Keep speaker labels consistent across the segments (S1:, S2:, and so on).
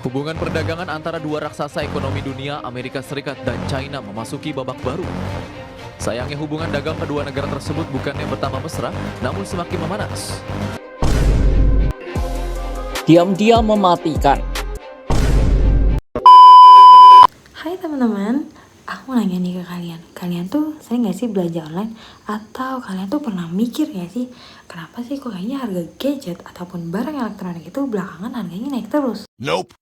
S1: Hubungan perdagangan antara dua raksasa ekonomi dunia, Amerika Serikat dan China, memasuki babak baru. Sayangnya hubungan dagang kedua negara tersebut bukannya bertambah mesra, namun semakin memanas.
S2: Diam-diam mematikan.
S3: Hai teman-teman, aku mau nanya nih ke kalian. Kalian tuh sering gak sih belanja online? Atau kalian tuh pernah mikir gak sih, kenapa sih kok kayaknya harga gadget ataupun barang elektronik itu belakangan harganya naik terus?
S1: Nope.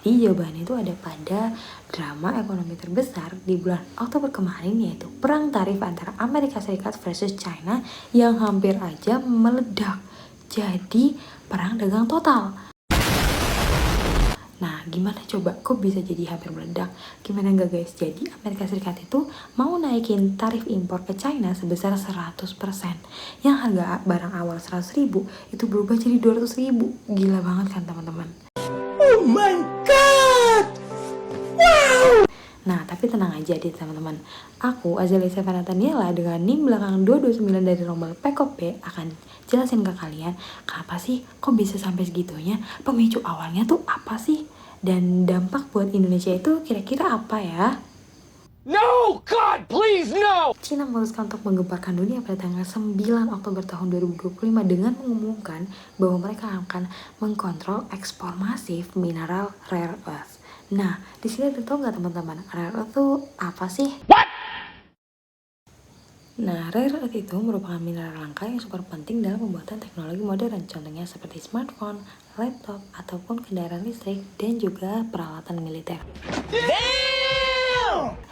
S3: Jadi jawabannya itu ada pada drama ekonomi terbesar di bulan Oktober kemarin, yaitu perang tarif antara Amerika Serikat versus China yang hampir aja meledak. Jadi perang dagang total. Nah, gimana coba kok bisa jadi hampir meledak? Gimana enggak guys? Jadi Amerika Serikat itu mau naikin tarif impor ke China sebesar 100%. Yang harga barang awal 100.000 itu berubah jadi 200.000. Gila banget kan teman-teman?
S2: Oh my god! Wow!
S3: Nah, tapi tenang aja deh teman-teman. Aku, Azalia Sevanataniela, dengan NIM belakang 229 dari rombel PKP akan jelasin ke kalian kenapa sih kok bisa sampai segitunya, pemicu awalnya tuh apa sih, dan dampak buat Indonesia itu kira-kira apa ya.
S2: No! God, please, no!
S3: Cina memutuskan untuk menggemparkan dunia pada tanggal 9 Oktober tahun 2025 dengan mengumumkan bahwa mereka akan mengkontrol ekspor masif mineral rare earth. Nah, di sini tahu nggak teman-teman, rare earth itu apa sih?
S2: What?
S3: Nah, rare earth itu merupakan mineral langka yang super penting dalam pembuatan teknologi modern, contohnya seperti smartphone, laptop, ataupun kendaraan listrik, dan juga peralatan militer.
S2: Damn!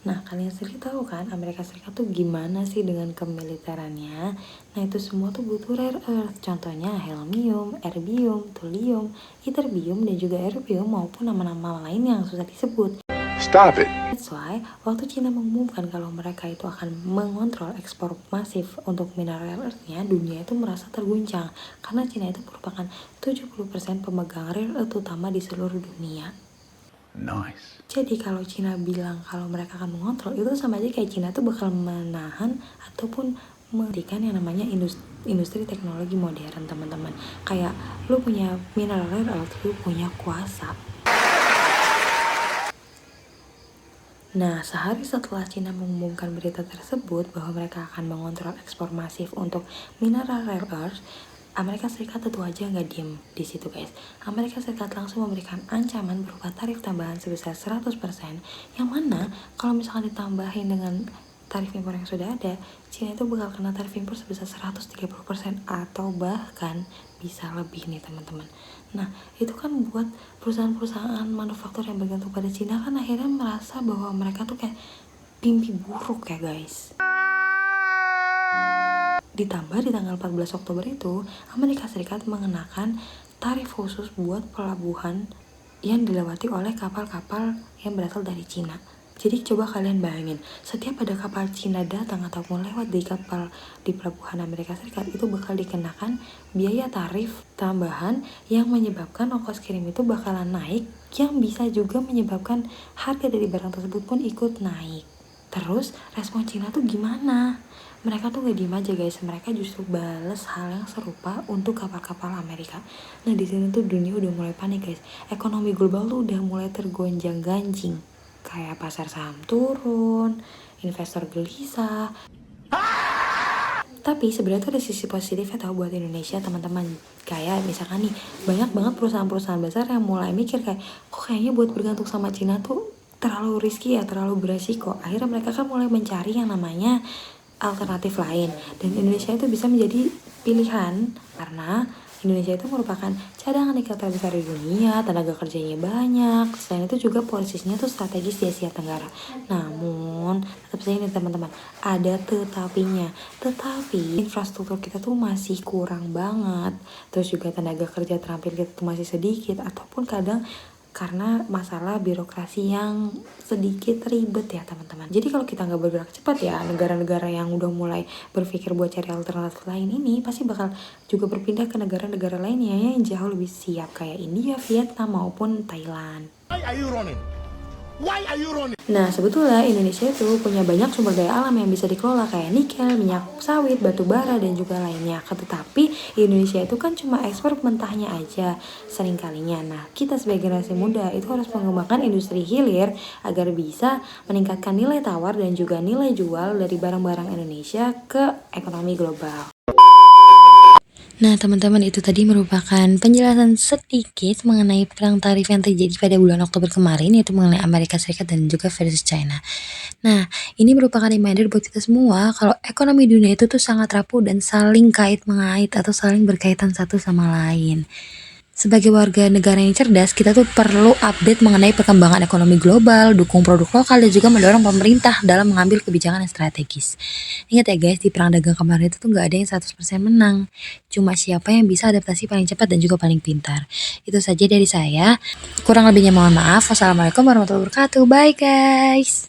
S3: Nah, kalian sendiri tahu kan Amerika Serikat tuh gimana sih dengan kemiliterannya? Nah, itu semua tuh butuh rare earth. Contohnya helmium, erbium, thulium, ytterbium, dan juga erbium maupun nama-nama lain yang susah disebut.
S4: Stop it.
S3: That's why, waktu Cina mengumumkan kalau mereka itu akan mengontrol ekspor masif untuk mineral rare earth-nya, dunia itu merasa terguncang karena Cina itu merupakan 70% pemegang rare earth utama di seluruh dunia.
S4: Nice.
S3: Jadi kalau Cina bilang kalau mereka akan mengontrol, itu sama aja kayak Cina tuh bakal menahan ataupun menghentikan yang namanya industri teknologi modern, teman-teman. Kayak lu punya mineral rare earth, lu punya kuasa. Nah, sehari setelah Cina mengumumkan berita tersebut bahwa mereka akan mengontrol ekspor masif untuk mineral rare earth, Amerika Serikat tentu aja nggak diem di situ guys. Amerika Serikat langsung memberikan ancaman berupa tarif tambahan sebesar 100%, yang mana kalau misalkan ditambahin dengan tarif impor yang sudah ada, Cina itu bakal kena tarif impor sebesar 130% atau bahkan bisa lebih nih teman-teman. Nah, itu kan buat perusahaan-perusahaan manufaktur yang bergantung pada Cina kan akhirnya merasa bahwa mereka tuh kayak mimpi buruk ya guys. Ditambah di tanggal 14 Oktober itu, Amerika Serikat mengenakan tarif khusus buat pelabuhan yang dilewati oleh kapal-kapal yang berasal dari Cina. Jadi coba kalian bayangin, setiap ada kapal Cina datang ataupun lewat di kapal di pelabuhan Amerika Serikat, itu bakal dikenakan biaya tarif tambahan yang menyebabkan ongkos kirim itu bakalan naik, yang bisa juga menyebabkan harga dari barang tersebut pun ikut naik. Terus respon Cina tuh gimana? Mereka tuh gak diem aja guys, mereka justru bales hal yang serupa untuk kapal-kapal Amerika. Nah, di sini tuh dunia udah mulai panik guys. Ekonomi global tuh udah mulai tergonjang-ganjing. Kayak pasar saham turun, investor gelisah. Tapi sebenarnya tuh ada sisi positifnya tau buat Indonesia teman-teman. Kayak misalkan nih, banyak banget perusahaan-perusahaan besar yang mulai mikir kayak, kok kayaknya buat bergantung sama Cina tuh terlalu risky ya, terlalu beresiko. Akhirnya mereka kan mulai mencari yang namanya alternatif lain, dan Indonesia itu bisa menjadi pilihan karena Indonesia itu merupakan cadangan nikel terbesar di dunia, tenaga kerjanya banyak, selain itu juga posisinya tuh strategis di Asia Tenggara. Namun tetap saja nih teman-teman, ada tetapinya. Tetapi infrastruktur kita tuh masih kurang banget, terus juga tenaga kerja terampil kita tuh masih sedikit, ataupun kadang karena masalah birokrasi yang sedikit ribet ya teman-teman. Jadi kalau kita nggak bergerak cepat ya, negara-negara yang udah mulai berpikir buat cari alternatif lain ini pasti bakal juga berpindah ke negara-negara lainnya yang jauh lebih siap, kayak India, Vietnam maupun Thailand.
S4: Why are you running?
S3: Nah, sebetulnya Indonesia itu punya banyak sumber daya alam yang bisa dikelola kayak nikel, minyak sawit, batu bara, dan juga lainnya. Tetapi Indonesia itu kan cuma ekspor mentahnya aja seringkalinya. Nah, kita sebagai generasi muda itu harus mengembangkan industri hilir agar bisa meningkatkan nilai tawar dan juga nilai jual dari barang-barang Indonesia ke ekonomi global. Nah, teman-teman, itu tadi merupakan penjelasan sedikit mengenai perang tarif yang terjadi pada bulan Oktober kemarin, yaitu mengenai Amerika Serikat dan juga versus China. Nah, ini merupakan reminder buat kita semua kalau ekonomi dunia itu tuh sangat rapuh dan saling kait-mengait atau saling berkaitan satu sama lain. Sebagai warga negara yang cerdas, kita tuh perlu update mengenai perkembangan ekonomi global, dukung produk lokal, dan juga mendorong pemerintah dalam mengambil kebijakan yang strategis. Ingat ya guys, di perang dagang kemarin itu tuh gak ada yang 100% menang. Cuma siapa yang bisa adaptasi paling cepat dan juga paling pintar. Itu saja dari saya. Kurang lebihnya mohon maaf. Wassalamualaikum warahmatullahi wabarakatuh. Bye guys.